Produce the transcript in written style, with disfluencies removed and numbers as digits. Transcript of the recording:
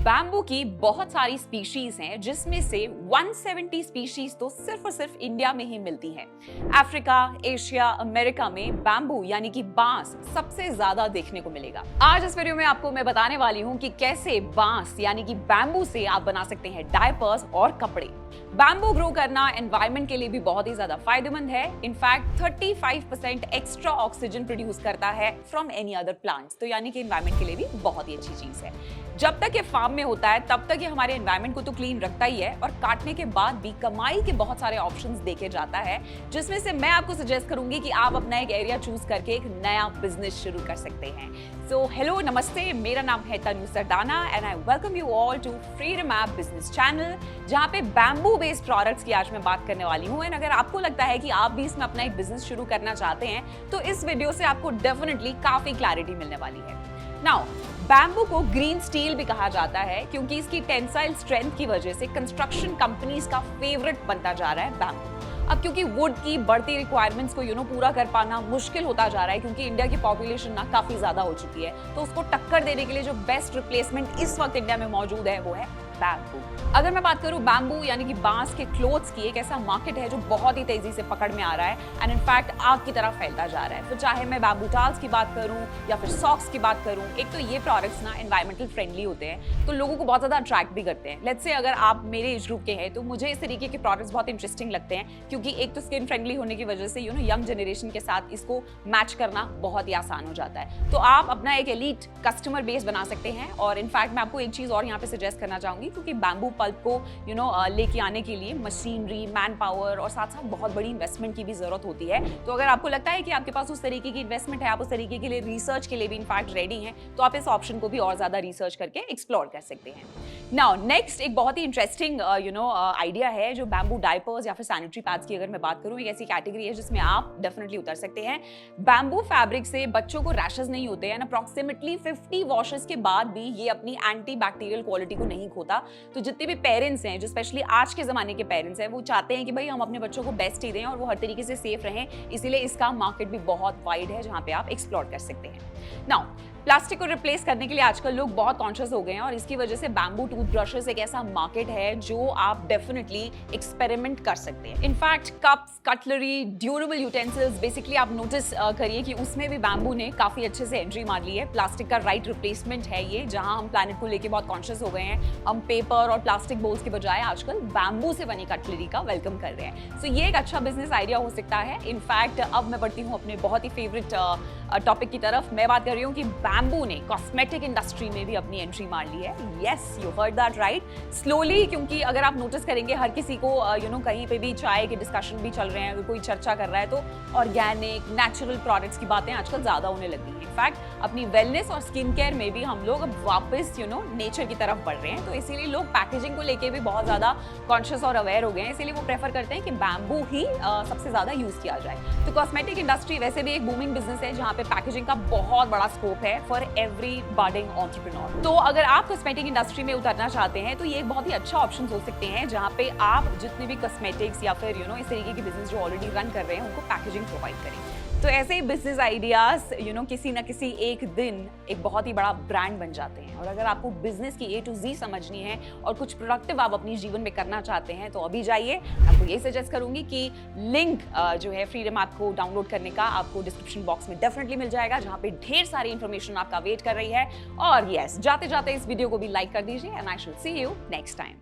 Bamboo की बहुत सारी स्पीशीज हैं जिसमें से 170 स्पीशीज तो सिर्फ और सिर्फ इंडिया में ही मिलती हैं। अफ्रीका, एशिया, अमेरिका में बैम्बू यानी कि बांस सबसे ज्यादा देखने को मिलेगा। आज इस वीडियो में आपको मैं बताने वाली हूं कि कैसे बांस यानी कि बैम्बू से आप बना सकते हैं डायपर्स और कपड़े। बैम्बू ग्रो करना एनवायरनमेंट के लिए भी बहुत ही ज्यादा फायदेमंद है। इनफैक्ट 35% एक्स्ट्रा ऑक्सीजन प्रोड्यूस करता है फ्रॉम एनी अदर प्लांट्स, तो यानी कि एनवायरनमेंट के लिए भी बहुत ही अच्छी चीज है। जब तक ये फार्म में होता है तब तक ये हमारे एनवायरनमेंट को तो क्लीन रखता ही है और काटने के बाद भी कमाई के बहुत सारे ऑप्शंस देके जाता है, जिसमें से मैं आपको सजेस्ट करूंगी कि आप अपना एक एरिया चूज करके एक नया बिजनेस शुरू कर सकते हैं। सो हेलो, नमस्ते, मेरा नाम है Tanu Sardana and I welcome you all to Freedom app business channel, जहां पे बैम्बू बेस्ड प्रोडक्ट्स की आज मैं बात करने वाली हूं। एंड अगर आपको लगता है कि आप भी इसमें अपना एक बिजनेस शुरू करना चाहते हैं तो इस वीडियो से आपको डेफिनेटली काफी क्लैरिटी मिलने वाली है। नाउ, बैम्बू को ग्रीन स्टील भी कहा जाता है क्योंकि इसकी टेंसाइल स्ट्रेंथ की वजह से कंस्ट्रक्शन कंपनीज का फेवरेट बनता जा रहा है बैम्बू। अब क्योंकि वुड की बढ़ती रिक्वायरमेंट्स को पूरा कर पाना मुश्किल होता जा रहा है, क्योंकि इंडिया की पॉपुलेशन ना काफी ज्यादा हो चुकी है, तो उसको टक्कर देने के लिए जो बेस्ट रिप्लेसमेंट इस वक्त इंडिया में मौजूद है वो है बैम्बू। अगर मैं बात करूं बैम्बू यानी कि बांस के क्लोथ्स की, एक ऐसा मार्केट है जो बहुत ही तेजी से पकड़ में आ रहा है एंड इनफैक्ट आग की तरफ फैलता जा रहा है। तो चाहे मैं बैम्बू टाल्स की बात करूं या फिर सॉक्स की बात करूं, एक तो ये प्रोडक्ट्स ना एनवायरमेंटल फ्रेंडली होते हैं तो लोगों को बहुत ज्यादा अट्रैक्ट भी करते हैं। लेट्स से अगर आप मेरे एज ग्रुप के हैं तो मुझे इस तरीके के प्रोडक्ट्स बहुत इंटरेस्टिंग लगते हैं, क्योंकि एक तो स्किन फ्रेंडली होने की वजह से यंग जनरेशन के साथ इसको मैच करना बहुत ही आसान हो जाता है। तो आप अपना एक एलीट कस्टमर बेस बना सकते हैं। और इनफैक्ट मैं आपको एक चीज और यहाँ पे सजेस्ट करना चाहूंगी, क्योंकि बैम्बू पल्प को लेके आने के लिए मशीनरी, मैन पावर और साथ साथ बहुत बड़ी इन्वेस्टमेंट की भी जरूरत होती है। तो अगर आपको लगता है कि आपके पास उस तरीके की इन्वेस्टमेंट है, आप उस तरीके के लिए रिसर्च के लिए भी इनफैक्ट रेडी हैं, तो आप इस ऑप्शन को भी और ज्यादा रिसर्च करके एक्सप्लोर कर सकते हैं। नाउ नेक्स्ट एक बहुत ही इंटरेस्टिंग आइडिया है जो बैम्बू डायपर्स या फिर सैनिटरी पैड्स की अगर मैं बात करूं, एक ऐसी कैटेगरी है जिसमें आप डेफिनेटली उतर सकते हैं। बैम्बू फैब्रिक से बच्चों को रैशेस नहीं होते हैं, अप्रॉक्सीमेटली 50 वॉशेस के बाद भी ये अपनी एंटी बैक्टीरियल क्वालिटी को नहीं खोता। तो जितने भी पेरेंट्स हैं, जो स्पेशली आज के जमाने के पेरेंट्स हैं, वो चाहते हैं कि भाई हम अपने बच्चों को बेस्ट ही दें और वो हर तरीके से सेफ रहें, इसीलिए इसका मार्केट भी बहुत वाइड है जहां पे आप एक्सप्लोर कर सकते हैं। नाउ, प्लास्टिक को रिप्लेस करने के लिए आजकल लोग बहुत कॉन्शियस हो गए हैं और इसकी वजह से बैम्बू टूथब्रशेस एक ऐसा मार्केट है जो आप डेफिनेटली एक्सपेरिमेंट कर सकते हैं। In fact cups, cutlery, durable utensils, basically आप नोटिस करिए कि उसमें भी बैम्बू ने काफी अच्छे से एंट्री मार ली है। प्लास्टिक का राइट रिप्लेसमेंट है ये, जहां हम प्लैनेट को लेकर बहुत कॉन्शियस हो गए हैं। हम पेपर और प्लास्टिक बोल्स के बजाय आजकल बैम्बू से बनी कटलरी का वेलकम कर रहे हैं। सो ये एक अच्छा बिजनेस आइडिया हो सकता है। इनफैक्ट अब मैं बढ़ती हूँ अपने बहुत ही फेवरेट टॉपिक की तरफ। मैं बात कर रही हूँ कि बैम्बू ने कॉस्मेटिक इंडस्ट्री में भी अपनी एंट्री मार ली है। Yes, you heard that right, slowly. क्योंकि अगर आप नोटिस करेंगे हर किसी को कहीं पे भी चाय के डिस्कशन भी चल रहे हैं, अगर कोई चर्चा कर रहा है तो ऑर्गेनिक, नेचुरल प्रोडक्ट्स की बातें आजकल ज्यादा होने लगी हैं। इनफैक्ट अपनी वेलनेस और स्किन केयर में भी हम लोग अब वापस नेचर की तरफ बढ़ रहे हैं, तो इसीलिए लोग पैकेजिंग को लेके भी बहुत ज्यादा कॉन्शियस और अवेयर हो गए हैं। इसीलिए वो प्रेफर करते हैं कि बैम्बू ही सबसे ज्यादा यूज किया जाए। तो कॉस्मेटिक इंडस्ट्री वैसे भी एक बूमिंग बिजनेस है जहां पे पैकेजिंग का बहुत बड़ा स्कोप है फॉर एवरी बडिंग एंटरप्रेन्योर। तो अगर आप कॉस्मेटिक इंडस्ट्री में उतरना चाहते हैं तो ये एक बहुत ही अच्छा ऑप्शन हो सकते हैं, जहां पे आप जितने भी कॉस्मेटिक्स या फिर इस तरीके के बिजनेस जो ऑलरेडी रन कर रहे हैं उनको पैकेजिंग प्रोवाइड करें। तो ऐसे ही बिजनेस आइडियाज किसी ना किसी एक दिन एक बहुत ही बड़ा ब्रांड बन जाते हैं। और अगर आपको बिजनेस की A to Z समझनी है और कुछ प्रोडक्टिव आप अपनी जीवन में करना चाहते हैं तो अभी जाइए। आपको ये सजेस्ट करूंगी कि लिंक जो है फ्रीडम ऐप को डाउनलोड करने का आपको डिस्क्रिप्शन बॉक्स में डेफिनेटली मिल जाएगा, जहां पे ढेर सारी इंफॉर्मेशन आपका वेट कर रही है। और यस, जाते जाते इस वीडियो को भी लाइक कर दीजिए and I should see you next time.